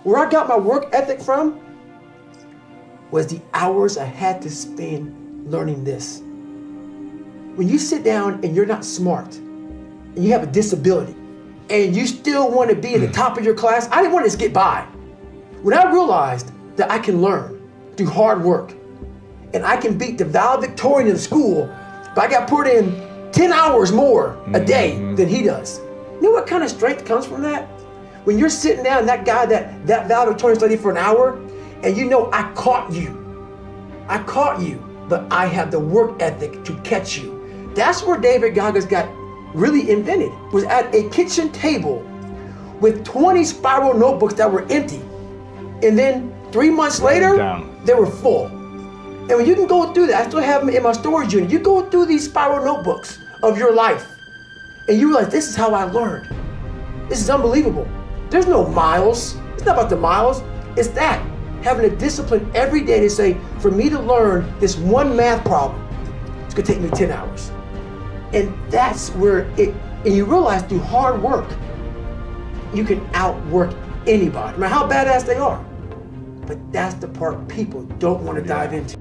Where I got my work ethic from was the hours I had to spend learning this. When you sit down and you're not smart, and you have a disability, and you still want to be in the top of your class, I didn't want to just get by. When I realized that I can learn, do hard work, and I can beat the valedictorian in school, but I got put in 10 hours more a day than he does. You know what kind of strength comes from that? When you're sitting down, that guy that valedictorian studied for an hour, and you know I caught you, but I have the work ethic to catch you. That's where David Goggins got really invented, was at a kitchen table with 20 spiral notebooks that were empty. And then 3 months later, they were full. And when you can go through that, I still have them in my storage unit. You go through these spiral notebooks of your life, and you realize this is how I learned. This is unbelievable. There's no miles. It's not about the miles. It's that, having a discipline every day to say, for me to learn this one math problem, it's gonna take me 10 hours. And that's where and you realize through hard work, you can outwork anybody, no matter how badass they are. But that's the part people don't want to dive into.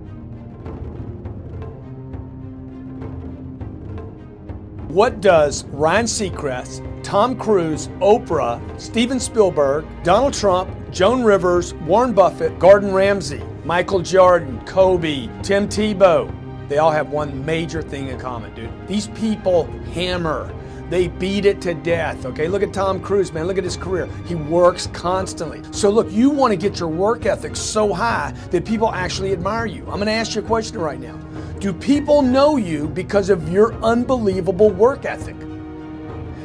What does Ryan Seacrest, Tom Cruise, Oprah, Steven Spielberg, Donald Trump, Joan Rivers, Warren Buffett, Gordon Ramsay, Michael Jordan, Kobe, Tim Tebow, they all have one major thing in common, dude. These people hammer. They beat it to death, okay? Look at Tom Cruise, man. Look at his career. He works constantly. So look, you want to get your work ethic so high that people actually admire you. I'm going to ask you a question right now. Do people know you because of your unbelievable work ethic?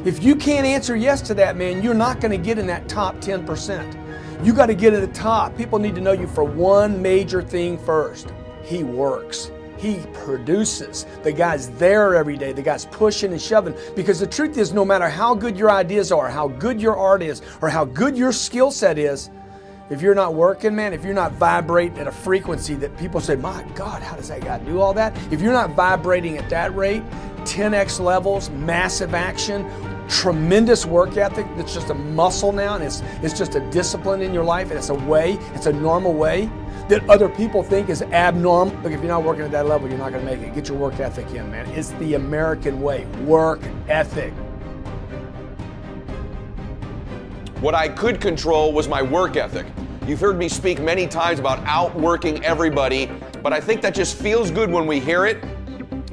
If you can't answer yes to that, man, you're not going to get in that top 10%. You got to get in the top. People need to know you for one major thing first. He works. He produces. The guy's there every day. The guy's pushing and shoving. Because the truth is, no matter how good your ideas are, how good your art is, or how good your skill set is, if you're not working, man, if you're not vibrating at a frequency that people say, my God, how does that guy do all that? If you're not vibrating at that rate, 10x levels, massive action, tremendous work ethic that's just a muscle now, and it's just a discipline in your life, and it's a way, it's a normal way that other people think is abnormal. Look, if you're not working at that level, you're not gonna make it. Get your work ethic in, man. It's the American way, work ethic. What I could control was my work ethic. You've heard me speak many times about outworking everybody, but I think that just feels good when we hear it,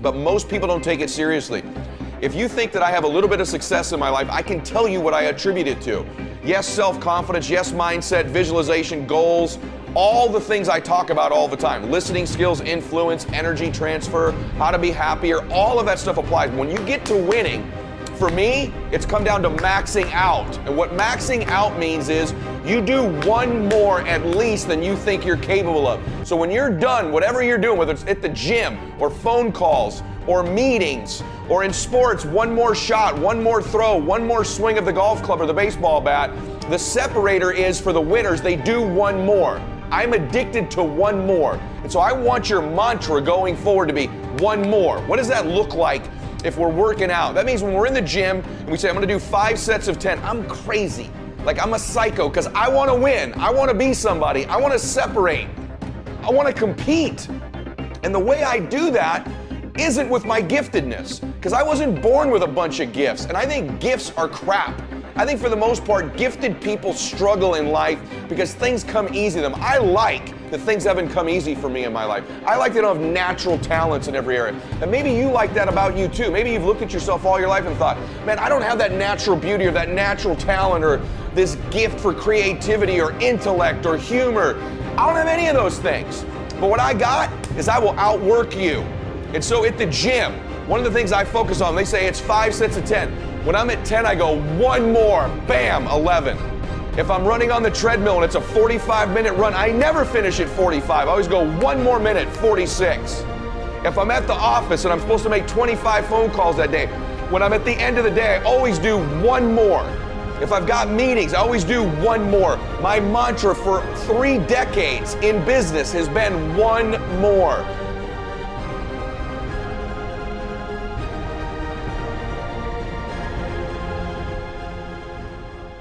but most people don't take it seriously. If you think that I have a little bit of success in my life, I can tell you what I attribute it to. Yes, self-confidence, yes, mindset, visualization, goals, all the things I talk about all the time. Listening skills, influence, energy transfer, how to be happier, all of that stuff applies. When you get to winning, for me, it's come down to maxing out. And what maxing out means is you do one more at least than you think you're capable of. So when you're done, whatever you're doing, whether it's at the gym or phone calls or meetings or in sports, one more shot, one more throw, one more swing of the golf club or the baseball bat, the separator is for the winners, they do one more. I'm addicted to one more. And so I want your mantra going forward to be one more. What does that look like if we're working out? That means when we're in the gym and we say, I'm gonna do 5 sets of 10, I'm crazy. Like I'm a psycho because I wanna win. I wanna be somebody. I wanna separate. I wanna compete. And the way I do that isn't with my giftedness, because I wasn't born with a bunch of gifts. And I think gifts are crap. I think for the most part, gifted people struggle in life because things come easy to them. I like that things haven't come easy for me in my life. I like that I don't have natural talents in every area. And maybe you like that about you too. Maybe you've looked at yourself all your life and thought, man, I don't have that natural beauty or that natural talent or this gift for creativity or intellect or humor. I don't have any of those things. But what I got is I will outwork you. And so at the gym, one of the things I focus on, they say it's 5 sets of 10. When I'm at 10, I go one more, bam, 11. If I'm running on the treadmill and it's a 45-minute run, I never finish at 45. I always go one more minute, 46. If I'm at the office and I'm supposed to make 25 phone calls that day, when I'm at the end of the day, I always do one more. If I've got meetings, I always do one more. My mantra for 3 decades in business has been one more.